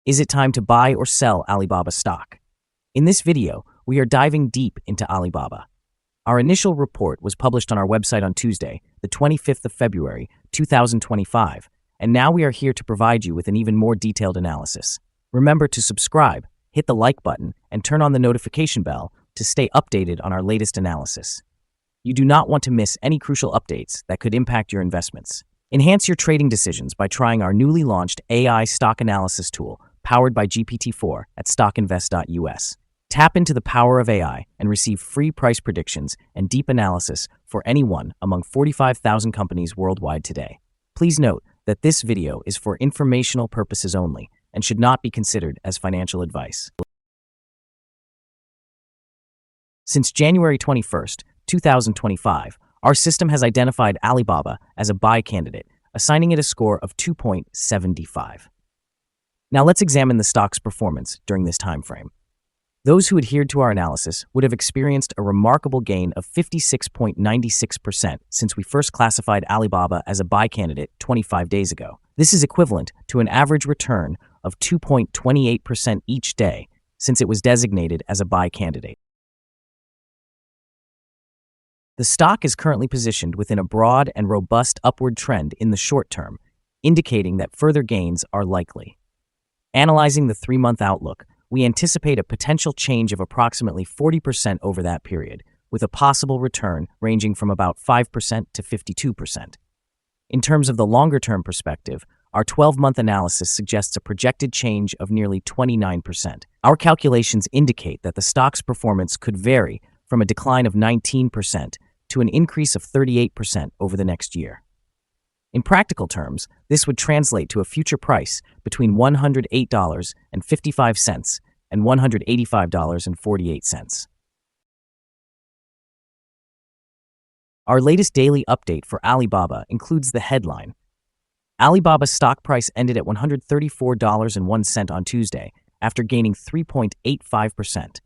Is it time to buy or sell Alibaba stock? In this video, we are diving deep into Alibaba. Our initial report was published on our website on Tuesday, the 25th of February, 2025, and now we are here to provide you with an even more detailed analysis. Remember to subscribe, hit the like button, and turn on the notification bell to stay updated on our latest analysis. You do not want to miss any crucial updates that could impact your investments. Enhance your trading decisions by trying our newly launched AI stock analysis tool powered by GPT-4 at StockInvest.us. Tap into the power of AI and receive free price predictions and deep analysis for any one among 45,000 companies worldwide today. Please note that this video is for informational purposes only and should not be considered as financial advice. Since January 21st, 2025, our system has identified Alibaba as a buy candidate, assigning it a score of 2.75. Now let's examine the stock's performance during this time frame. Those who adhered to our analysis would have experienced a remarkable gain of 56.96% since we first classified Alibaba as a buy candidate 25 days ago. This is equivalent to an average return of 2.28% each day since it was designated as a buy candidate. The stock is currently positioned within a broad and robust upward trend in the short term, indicating that further gains are likely. Analyzing the 3-month outlook, we anticipate a potential change of approximately 40% over that period, with a possible return ranging from about 5% to 52%. In terms of the longer-term perspective, our 12-month analysis suggests a projected change of nearly 29%. Our calculations indicate that the stock's performance could vary from a decline of 19% to an increase of 38% over the next year. In practical terms, this would translate to a future price between $108.55 and $185.48. Our latest daily update for Alibaba includes the headline: Alibaba's stock price ended at $134.01 on Tuesday after gaining 3.85%.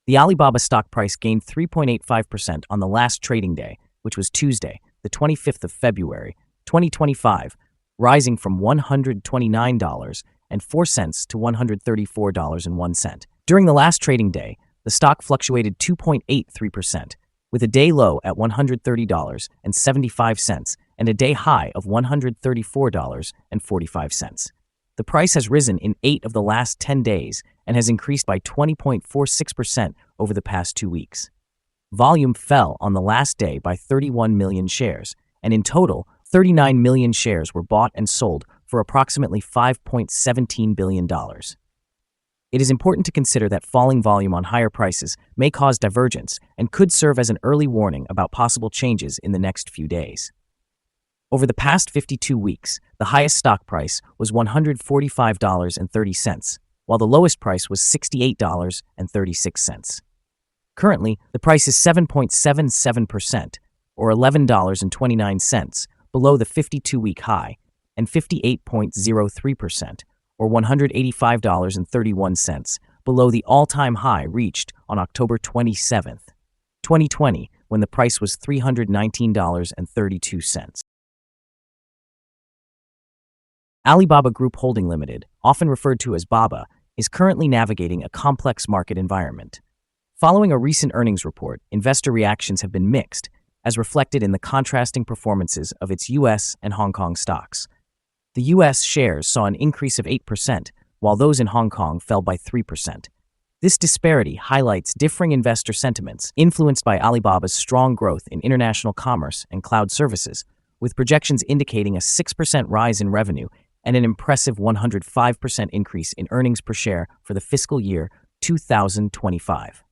The Alibaba stock price gained 3.85% on the last trading day, which was Tuesday, the 25th of February, 2025, rising from $129.04 to $134.01. During the last trading day, the stock fluctuated 2.83%, with a day low at $130.75 and a day high of $134.45. The price has risen in 8 of the last 10 days and has increased by 20.46% over the past 2 weeks. Volume fell on the last day by 31 million shares, and in total, 39 million shares were bought and sold for approximately $5.17 billion. It is important to consider that falling volume on higher prices may cause divergence and could serve as an early warning about possible changes in the next few days. Over the past 52 weeks, the highest stock price was $145.30, while the lowest price was $68.36. Currently, the price is 7.77%, or $11.29, below the 52-week high, and 58.03%, or $185.31, below the all-time high reached on October 27, 2020, when the price was $319.32. Alibaba Group Holding Limited, often referred to as BABA, is currently navigating a complex market environment. Following a recent earnings report, investor reactions have been mixed, as reflected in the contrasting performances of its U.S. and Hong Kong stocks. The U.S. shares saw an increase of 8%, while those in Hong Kong fell by 3%. This disparity highlights differing investor sentiments influenced by Alibaba's strong growth in international commerce and cloud services, with projections indicating a 6% rise in revenue and an impressive 105% increase in earnings per share for the fiscal year 2025.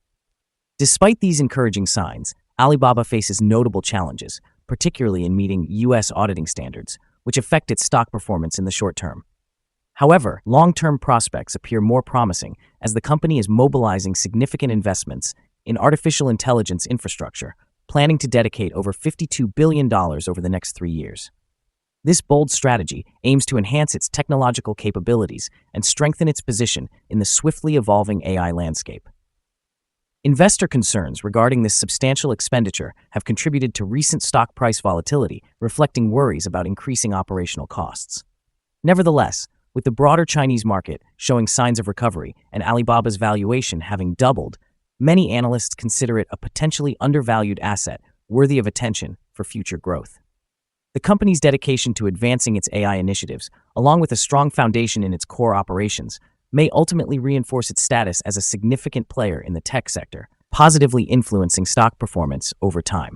Despite these encouraging signs, Alibaba faces notable challenges, particularly in meeting U.S. auditing standards, which affect its stock performance in the short term. However, long-term prospects appear more promising as the company is mobilizing significant investments in artificial intelligence infrastructure, planning to dedicate over $52 billion over the next 3 years. This bold strategy aims to enhance its technological capabilities and strengthen its position in the swiftly evolving AI landscape. Investor concerns regarding this substantial expenditure have contributed to recent stock price volatility, reflecting worries about increasing operational costs. Nevertheless, With the broader Chinese market showing signs of recovery and Alibaba's valuation having doubled, many analysts consider it a potentially undervalued asset worthy of attention for future growth. The company's dedication to advancing its AI initiatives, along with a strong foundation in its core operations, may ultimately reinforce its status as a significant player in the tech sector, positively influencing stock performance over time.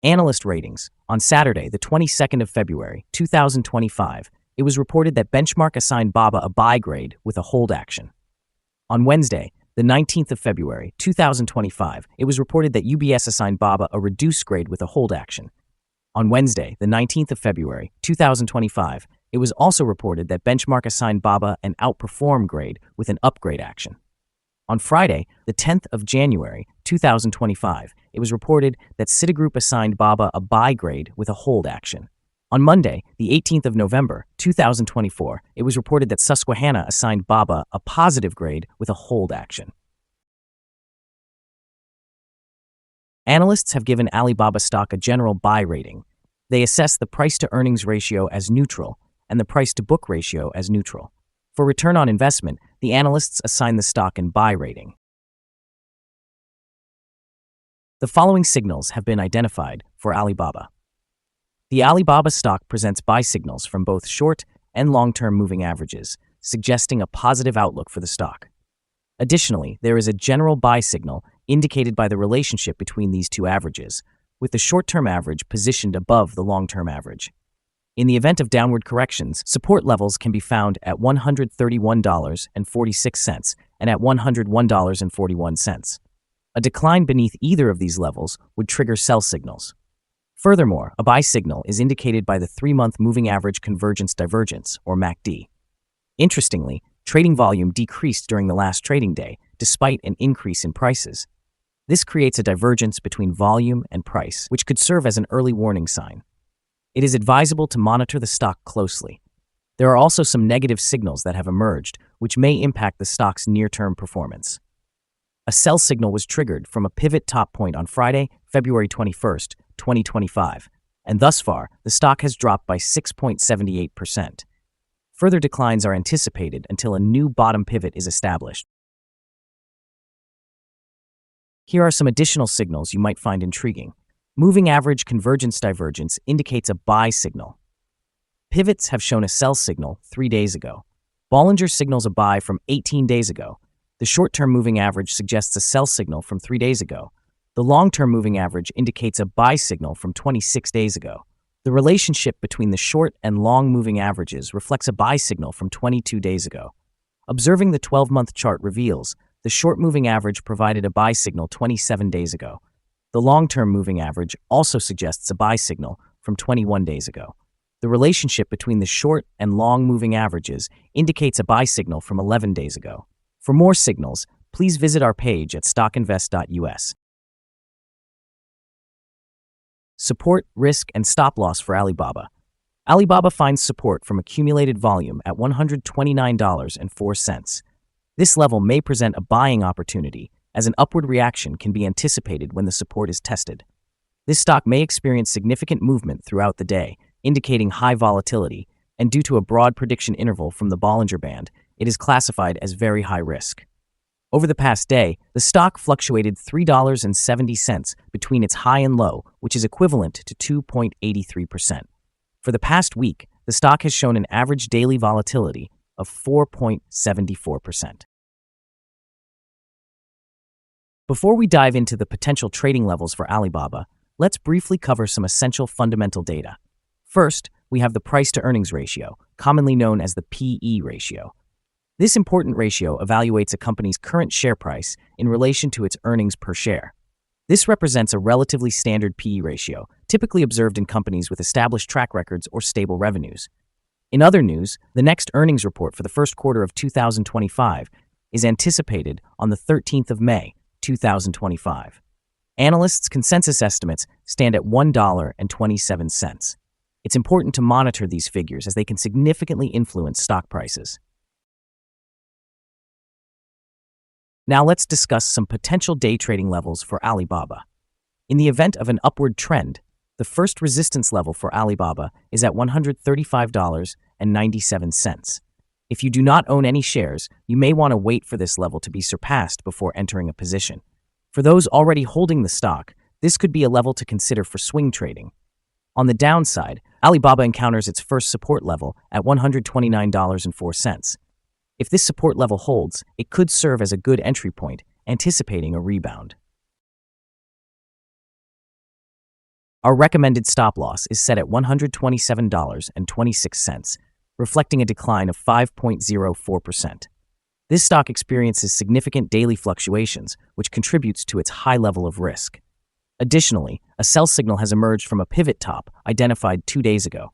Analyst ratings. On Saturday, the 22nd of February, 2025, it was reported that Benchmark assigned BABA a buy grade with a hold action. On Wednesday, the 19th of February, 2025, it was reported that UBS assigned BABA a reduce grade with a hold action. On Wednesday, the 19th of February, 2025, it was also reported that Benchmark assigned BABA an outperform grade with an upgrade action. On Friday, the 10th of January, 2025, it was reported that Citigroup assigned BABA a buy grade with a hold action. On Monday, the 18th of November, 2024, it was reported that Susquehanna assigned BABA a positive grade with a hold action. Analysts have given Alibaba stock a general buy rating. They assess the price-to-earnings ratio as neutral and the price-to-book ratio as neutral. For return on investment, the analysts assign the stock an buy rating. The following signals have been identified for Alibaba. The Alibaba stock presents buy signals from both short and long-term moving averages, suggesting a positive outlook for the stock. Additionally, there is a general buy signal indicated by the relationship between these two averages, with the short-term average positioned above the long-term average. In the event of downward corrections, support levels can be found at $131.46 and at $101.41. A decline beneath either of these levels would trigger sell signals. Furthermore, a buy signal is indicated by the 3-month moving average convergence divergence, or MACD. Interestingly, trading volume decreased during the last trading day, despite an increase in prices. This creates a divergence between volume and price, which could serve as an early warning sign. It is advisable to monitor the stock closely. There are also some negative signals that have emerged, which may impact the stock's near-term performance. A sell signal was triggered from a pivot top point on Friday, February 21st, 2025, and thus far, the stock has dropped by 6.78%. Further declines are anticipated until a new bottom pivot is established. Here are some additional signals you might find intriguing. Moving average convergence divergence indicates a buy signal. Pivots have shown a sell signal 3 days ago. Bollinger signals a buy from 18 days ago. The short-term moving average suggests a sell signal from 3 days ago. The long-term moving average indicates a buy signal from 26 days ago. The relationship between the short and long moving averages reflects a buy signal from 22 days ago. Observing the 12-month chart reveals the short moving average provided a buy signal 27 days ago. The long-term moving average also suggests a buy signal from 21 days ago. The relationship between the short and long moving averages indicates a buy signal from 11 days ago. For more signals, please visit our page at StockInvest.us. Support, risk, and stop loss for Alibaba. Alibaba finds support from accumulated volume at $129.04. This level may present a buying opportunity, as an upward reaction can be anticipated when the support is tested. This stock may experience significant movement throughout the day, indicating high volatility, and due to a broad prediction interval from the Bollinger Band, it is classified as very high risk. Over the past day, the stock fluctuated $3.70 between its high and low, which is equivalent to 2.83%. For the past week, the stock has shown an average daily volatility of 4.74%. Before we dive into the potential trading levels for Alibaba, let's briefly cover some essential fundamental data. First, we have the price-to-earnings ratio, commonly known as the PE ratio. This important ratio evaluates a company's current share price in relation to its earnings per share. This represents a relatively standard PE ratio, typically observed in companies with established track records or stable revenues. In other news, the next earnings report for the first quarter of 2025 is anticipated on the 13th of May, 2025. Analysts' consensus estimates stand at $1.27. It's important to monitor these figures as they can significantly influence stock prices. Now let's discuss some potential day trading levels for Alibaba. In the event of an upward trend, The first resistance level for Alibaba is at $135.97. If you do not own any shares, you may want to wait for this level to be surpassed before entering a position. For those already holding the stock, this could be a level to consider for swing trading. On the downside, Alibaba encounters its first support level at $129.04. If this support level holds, it could serve as a good entry point, anticipating a rebound. Our recommended stop loss is set at $127.26, reflecting a decline of 5.04%. This stock experiences significant daily fluctuations, which contributes to its high level of risk. Additionally, a sell signal has emerged from a pivot top identified 2 days ago.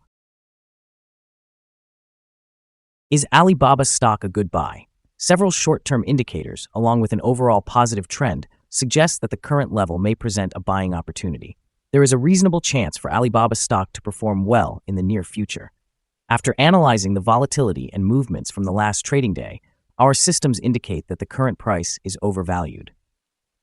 Is Alibaba stock a good buy? Several short-term indicators, along with an overall positive trend, suggest that the current level may present a buying opportunity. There is a reasonable chance for Alibaba stock to perform well in the near future. After analyzing the volatility and movements from the last trading day, our systems indicate that the current price is overvalued.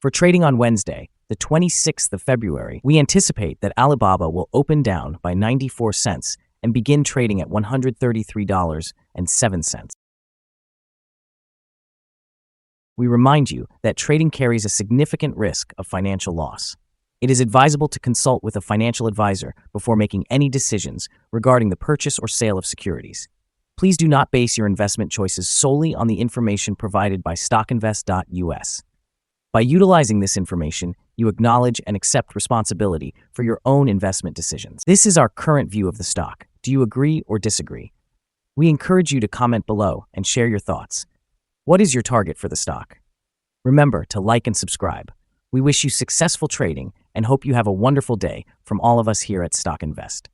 For trading on Wednesday, the 26th of February, we anticipate that Alibaba will open down by 94 cents and begin trading at $133.07. We remind you that trading carries a significant risk of financial loss. It is advisable to consult with a financial advisor before making any decisions regarding the purchase or sale of securities. Please do not base your investment choices solely on the information provided by StockInvest.us. By utilizing this information, you acknowledge and accept responsibility for your own investment decisions. This is our current view of the stock. Do you agree or disagree? We encourage you to comment below and share your thoughts. What is your target for the stock? Remember to like and subscribe. We wish you successful trading and hope you have a wonderful day from all of us here at StockInvest.